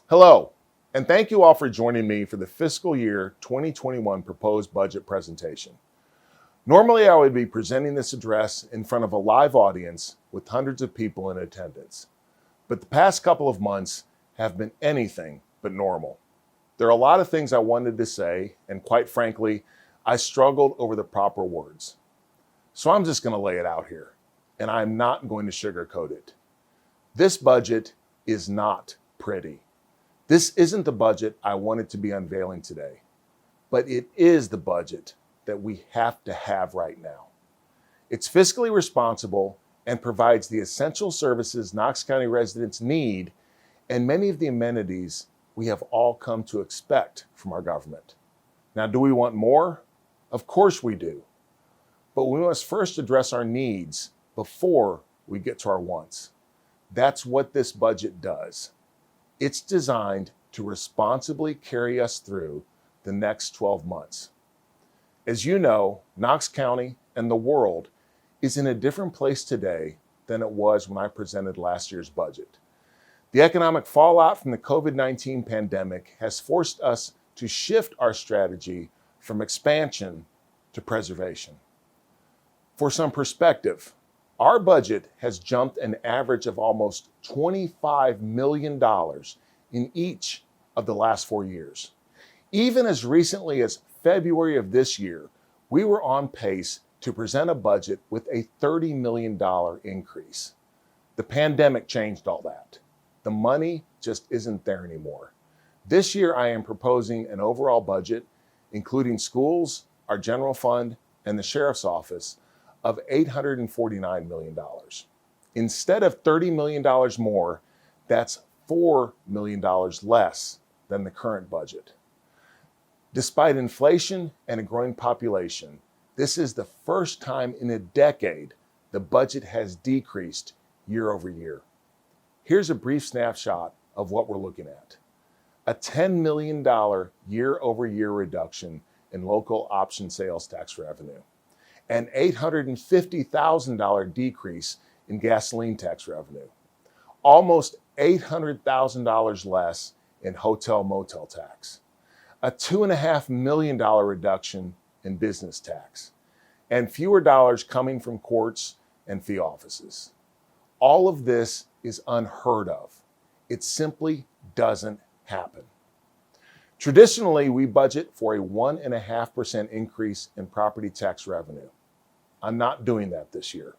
Hello, and thank you all for joining me for the Fiscal Year 2021 proposed budget presentation. Normally, I would be presenting this address in front of a live audience with hundreds of people in attendance, but the past couple of months have been anything but normal. There are a lot of things I wanted to say, and quite frankly, I struggled over the proper words. So I'm just going to lay it out here, and I'm not going to sugarcoat it. This budget is not pretty. This isn't the budget I wanted to be unveiling today, but it is the budget that we have to have right now. It's fiscally responsible and provides the essential services Knox County residents need and many of the amenities we have all come to expect from our government. Now, do we want more? Of course we do. But we must first address our needs before we get to our wants. That's what this budget does. It's designed to responsibly carry us through the next 12 months. As you know, Knox County and the world is in a different place today than it was when I presented last year's budget. The economic fallout from the COVID-19 pandemic has forced us to shift our strategy from expansion to preservation. For some perspective, our budget has jumped an average of almost $25 million in each of the last 4 years. Even as recently as February of this year, we were on pace to present a budget with a $30 million increase. The pandemic changed all that. The money just isn't there anymore. This year, I am proposing an overall budget, including schools, our general fund, and the sheriff's office, of $849 million. Instead of $30 million more, that's $4 million less than the current budget. Despite inflation and a growing population, this is the first time in a decade the budget has decreased year over year. Here's a brief snapshot of what we're looking at. A $10 million year-over-year reduction in local option sales tax revenue, an $850,000 decrease in gasoline tax revenue, almost $800,000 less in hotel motel tax, a $2.5 million reduction in business tax, and fewer dollars coming from courts and fee offices. All of this is unheard of. It simply doesn't happen. Traditionally, we budget for a 1.5% increase in property tax revenue. I'm not doing that this year.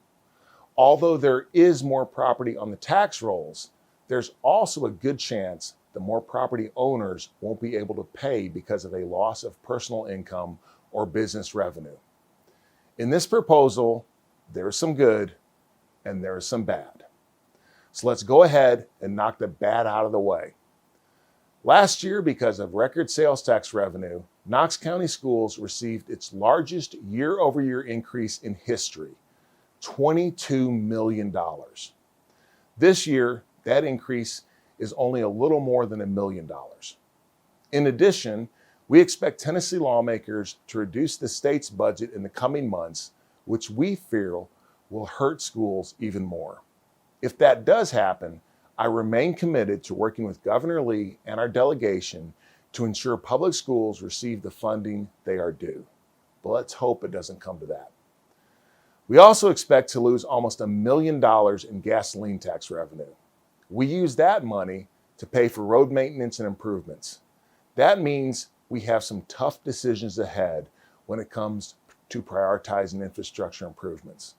Although there is more property on the tax rolls, there's also a good chance that more property owners won't be able to pay because of a loss of personal income or business revenue. In this proposal, there's some good and there's some bad. So let's go ahead and knock the bad out of the way. Last year, because of record sales tax revenue, Knox County Schools received its largest year-over-year increase in history, $22 million. This year, that increase is only a little more than $1 million. In addition, we expect Tennessee lawmakers to reduce the state's budget in the coming months, which we fear will hurt schools even more. If that does happen, I remain committed to working with Governor Lee and our delegation to ensure public schools receive the funding they are due. But let's hope it doesn't come to that. We also expect to lose almost $1 million in gasoline tax revenue. We use that money to pay for road maintenance and improvements. That means we have some tough decisions ahead when it comes to prioritizing infrastructure improvements.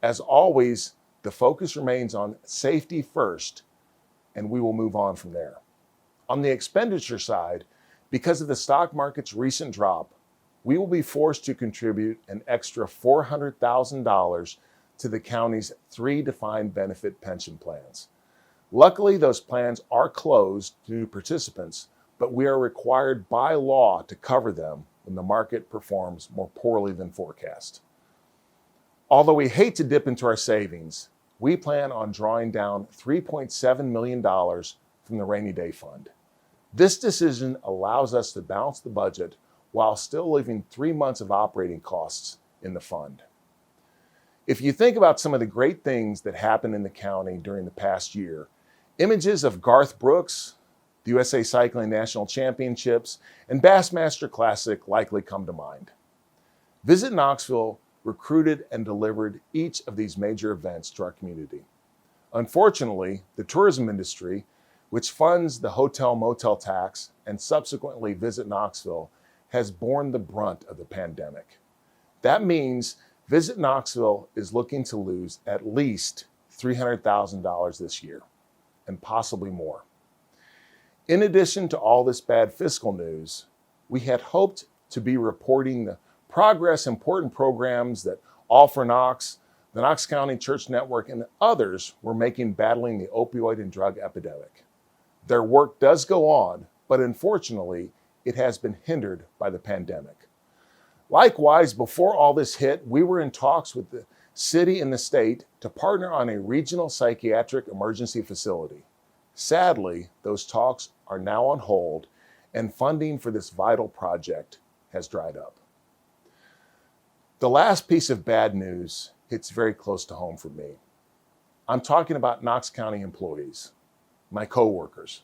As always, the focus remains on safety first, and we will move on from there. On the expenditure side, because of the stock market's recent drop, we will be forced to contribute an extra $400,000 to the county's 3 defined benefit pension plans. Luckily, those plans are closed to new participants, but we are required by law to cover them when the market performs more poorly than forecast. Although we hate to dip into our savings, we plan on drawing down $3.7 million from the rainy day fund. This decision allows us to balance the budget while still leaving 3 months of operating costs in the fund. If you think about some of the great things that happened in the county during the past year, images of Garth Brooks, The USA Cycling National Championships and Bassmaster Classic likely come to mind. Visit Knoxville recruited and delivered each of these major events to our community. Unfortunately, the tourism industry, which funds the hotel-motel tax and subsequently Visit Knoxville, has borne the brunt of the pandemic. That means Visit Knoxville is looking to lose at least $300,000 this year, and possibly more. In addition to all this bad fiscal news, we had hoped to be reporting the progress important programs that All for Knox, the Knox County Church Network, and others were making battling the opioid and drug epidemic. Their work does go on, but unfortunately, it has been hindered by the pandemic. Likewise, before all this hit, we were in talks with the city and the state to partner on a regional psychiatric emergency facility. Sadly, those talks are now on hold, and funding for this vital project has dried up. The last piece of bad news hits very close to home for me. I'm talking about Knox County employees, my coworkers.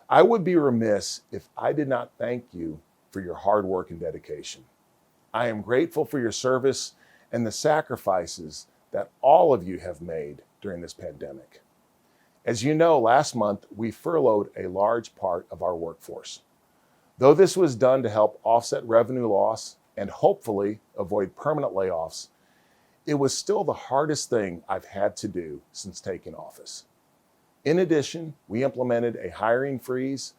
I would be remiss if I did not thank you for your hard work and dedication. I am grateful for your service and the sacrifices that all of you have made during this pandemic. As you know, last month we furloughed a large part of our workforce. Though this was done to help offset revenue loss and hopefully avoid permanent layoffs, it was still the hardest thing I've had to do since taking office. In addition, we implemented a hiring freeze,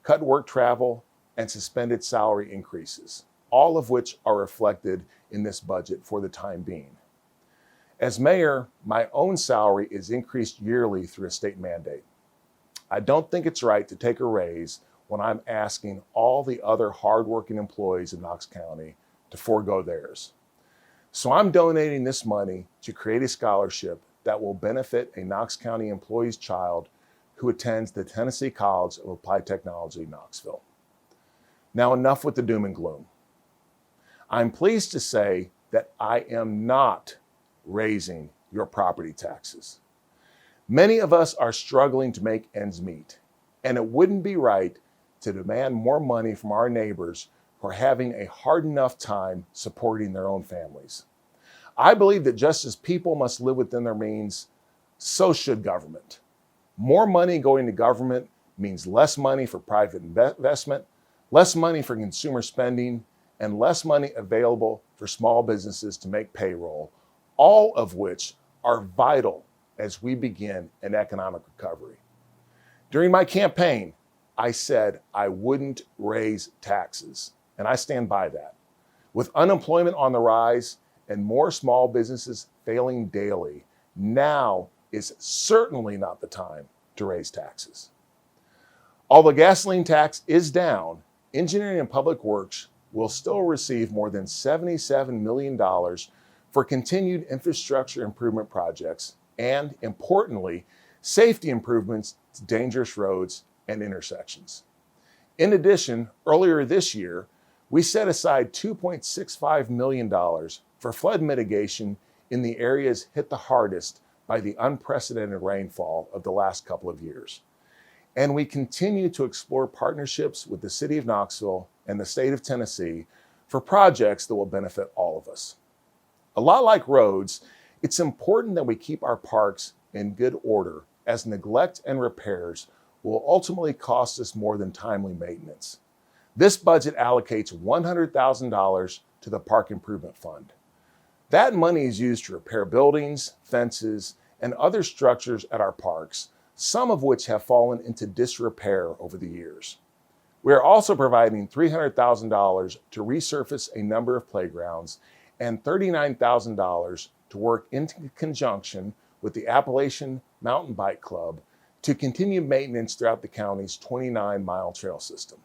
cut work travel, and suspended salary increases, all of which are reflected in this budget for the time being. As mayor, my own salary is increased yearly through a state mandate. I don't think it's right to take a raise when I'm asking all the other hardworking employees in Knox County to forego theirs. So I'm donating this money to create a scholarship that will benefit a Knox County employee's child who attends the Tennessee College of Applied Technology, Knoxville. Now, enough with the doom and gloom. I'm pleased to say that I am not raising your property taxes. Many of us are struggling to make ends meet, and it wouldn't be right to demand more money from our neighbors who are having a hard enough time supporting their own families. I believe that just as people must live within their means, so should government. More money going to government means less money for private investment, less money for consumer spending, and less money available for small businesses to make payroll, all of which are vital as we begin an economic recovery. During my campaign, I said I wouldn't raise taxes, and I stand by that. With unemployment on the rise and more small businesses failing daily, now is certainly not the time to raise taxes. Although gasoline tax is down, engineering and public works will still receive more than $77 million for continued infrastructure improvement projects and, importantly, safety improvements to dangerous roads and intersections. In addition, earlier this year, we set aside $2.65 million for flood mitigation in the areas hit the hardest by the unprecedented rainfall of the last couple of years. And we continue to explore partnerships with the City of Knoxville and the state of Tennessee for projects that will benefit all of us. A lot like roads, it's important that we keep our parks in good order, as neglect and repairs will ultimately cost us more than timely maintenance. This budget allocates $100,000 to the Park Improvement Fund. That money is used to repair buildings, fences, and other structures at our parks, some of which have fallen into disrepair over the years. We are also providing $300,000 to resurface a number of playgrounds and $39,000 to work in conjunction with the Appalachian Mountain Bike Club to continue maintenance throughout the county's 29-mile trail system.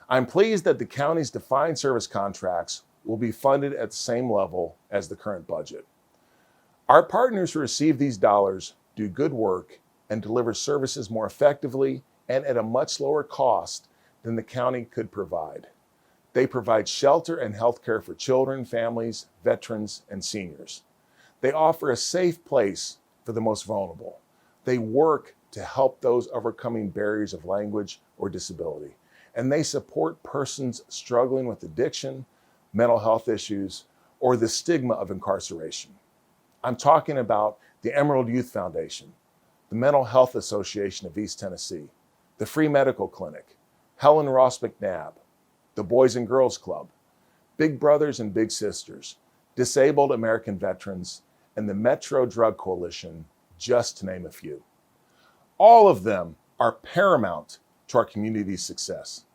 I'm pleased that the county's defined service contracts will be funded at the same level as the current budget. Our partners who receive these dollars do good work and deliver services more effectively and at a much lower cost than the county could provide. They provide shelter and health care for children, families, veterans, and seniors. They offer a safe place for the most vulnerable. They work to help those overcoming barriers of language or disability. And they support persons struggling with addiction, mental health issues, or the stigma of incarceration. I'm talking about the Emerald Youth Foundation, the Mental Health Association of East Tennessee, the Free Medical Clinic, Helen Ross McNabb, the Boys and Girls Club, Big Brothers and Big Sisters, Disabled American Veterans, and the Metro Drug Coalition, just to name a few. All of them are paramount to our community's success.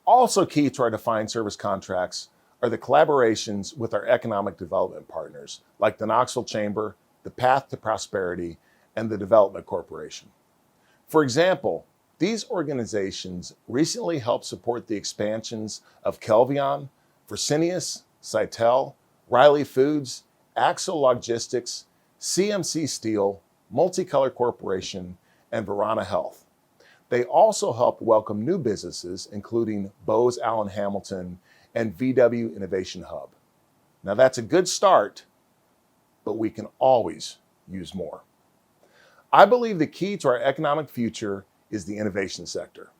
Also key to our defined service contracts are the collaborations with our economic development partners, like the Knoxville Chamber, the Path to Prosperity, and the Development Corporation. For example, these organizations recently helped support the expansions of Kelvion, Fresenius, Cytel, Riley Foods, Axel Logistics, CMC Steel, Multicolor Corporation, and Verana Health. They also helped welcome new businesses, including Bose Allen Hamilton and VW Innovation Hub. Now that's a good start, but we can always use more. I believe the key to our economic future is the innovation sector.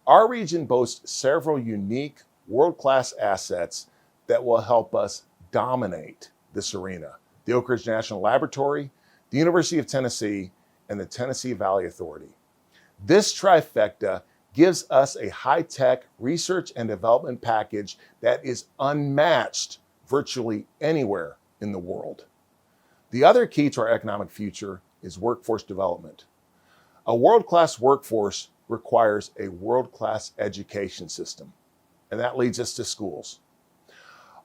Our region boasts several unique world-class assets that will help us dominate this arena: the Oak Ridge National Laboratory, the University of Tennessee, and the Tennessee Valley Authority. This trifecta gives us a high-tech research and development package that is unmatched virtually anywhere in the world. The other key to our economic future is workforce development. A world-class workforce requires a world-class education system, and that leads us to schools.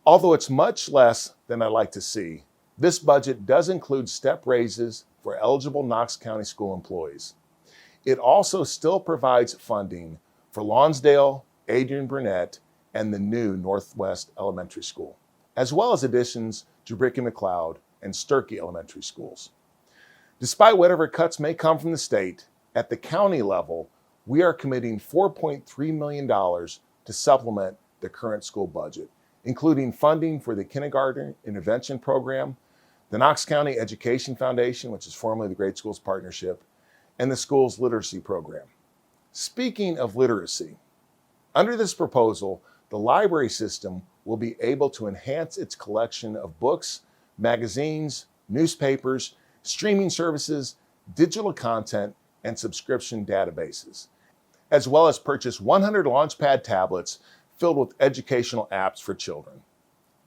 Although it's much less than I'd like to see, this budget does include step raises for eligible Knox County school employees. It also still provides funding for Lonsdale, Adrian Burnett, and the new Northwest Elementary School, as well as additions to Bricky McLeod and Sturkey Elementary Schools. Despite whatever cuts may come from the state, at the county level, we are committing $4.3 million to supplement the current school budget, including funding for the Kindergarten Intervention Program, the Knox County Education Foundation, which is formerly the Great Schools Partnership, and the Schools Literacy Program. Speaking of literacy, under this proposal, the library system will be able to enhance its collection of books, magazines, newspapers, streaming services, digital content, and subscription databases, as well as purchase 100 Launchpad tablets filled with educational apps for children.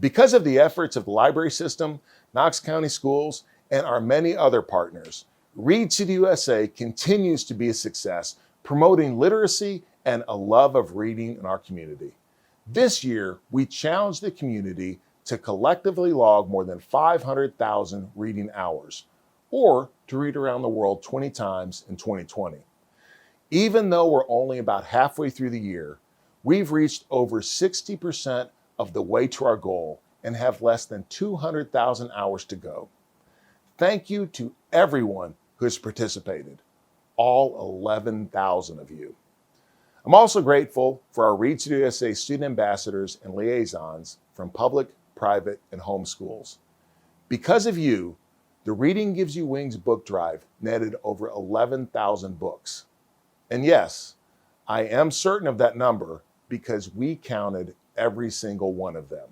Because of the efforts of the library system, Knox County Schools, and our many other partners, Read City USA continues to be a success, promoting literacy and a love of reading in our community. This year, we challenged the community to collectively log more than 500,000 reading hours, or to read around the world 20 times in 2020. Even though we're only about halfway through the year, we've reached over 60% of the way to our goal and have less than 200,000 hours to go. Thank you to everyone who has participated, all 11,000 of you. I'm also grateful for our Read City USA student ambassadors and liaisons from public, private, and home schools. Because of you, the Reading Gives You Wings book drive netted over 11,000 books. And yes, I am certain of that number because we counted every single one of them.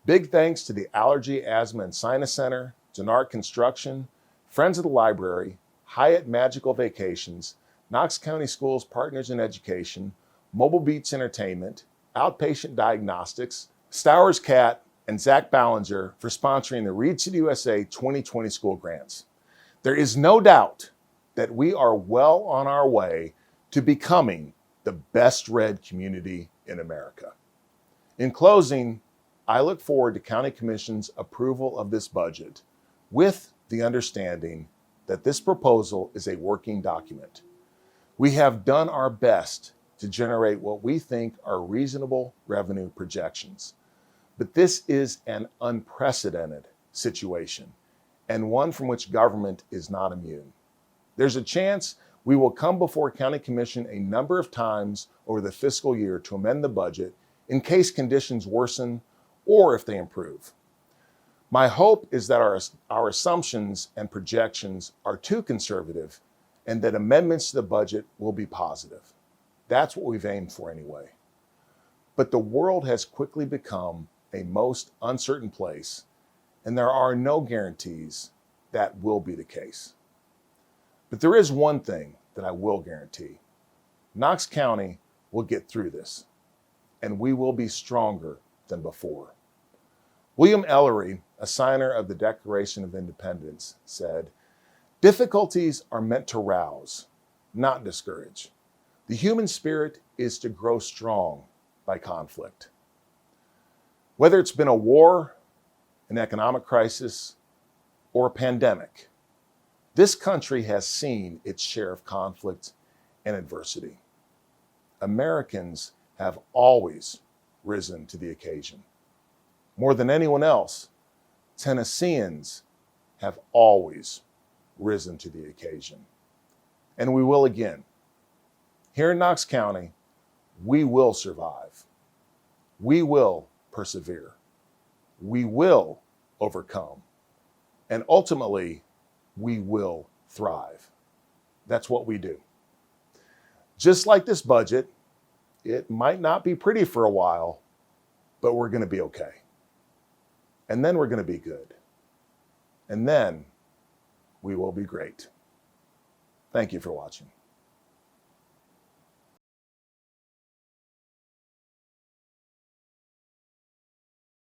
Big thanks to the Allergy, Asthma, and Sinus Center, Denart Construction, Friends of the Library, Hyatt Magical Vacations, Knox County Schools Partners in Education, Mobile Beats Entertainment, Outpatient Diagnostics, Stowers Cat, and Zach Ballinger for sponsoring the Read City USA 2020 school grants. There is no doubt that we are well on our way to becoming the best read community in America. In closing, I look forward to County Commission's approval of this budget with the understanding that this proposal is a working document. We have done our best to generate what we think are reasonable revenue projections. But this is an unprecedented situation and one from which government is not immune. There's a chance we will come before County Commission a number of times over the fiscal year to amend the budget in case conditions worsen or if they improve. My hope is that our assumptions and projections are too conservative and that amendments to the budget will be positive. That's what we've aimed for anyway. But the world has quickly become a most uncertain place, and there are no guarantees that will be the case. But there is one thing that I will guarantee. Knox County will get through this, and we will be stronger than before. William Ellery, a signer of the Declaration of Independence, said, "Difficulties are meant to rouse, not discourage. The human spirit is to grow strong by conflict." Whether it's been a war, an economic crisis, or a pandemic, this country has seen its share of conflict and adversity. Americans have always risen to the occasion. More than anyone else, Tennesseans have always risen to the occasion. And we will again. Here in Knox County, we will survive. We will persevere. We will overcome. And ultimately, we will thrive. That's what we do. Just like this budget, it might not be pretty for a while, but we're going to be okay. And then we're going to be good. And then we will be great. Thank you for watching.